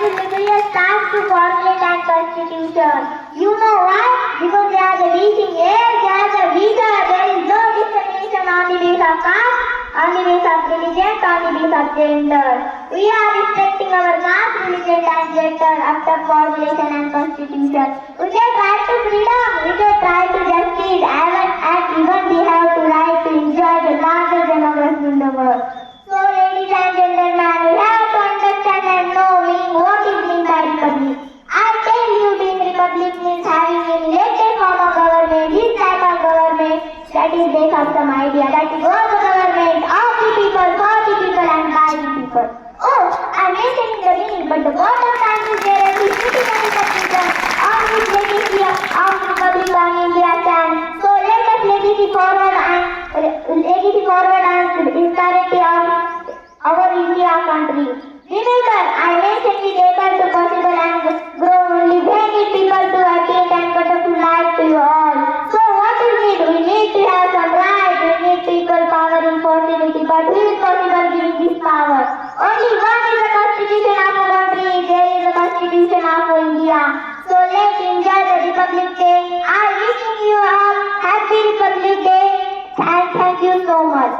to liberate staff to formulate and constitution. You know why? Because they are the reaching age, they are the weaker. There is no discrimination on the basis of caste, on the basis of religion, on the basis of gender. We are respecting our caste, religion and gender after formulation and constitution. We get right to freedom, we get right to justice, and even we have the right to enjoy the larger democracy in the world. So ladies and gentlemen, we have to understand and know what is meant by republic. I tell you, being republic means having an elected form of government, this type of government that is based on some idea that is all the government of the people, for the people and by the people. Oh, I mentioned in the beginning, but the bottom line is there is sitting on the people on which legacy of republic on India stands. So let us legacy forward and prosperity of our India country. Remember, I mentioned it able to possible and grow only when it people to attain and wonderful life to you all. So what is it? We need to have some right, we need people power in possibility, but who is possible giving this power? Only one is the constitution of a country, there is the constitution of India. So let's enjoy the Republic Day. I wishing you all happy Republic Day and thank you so much.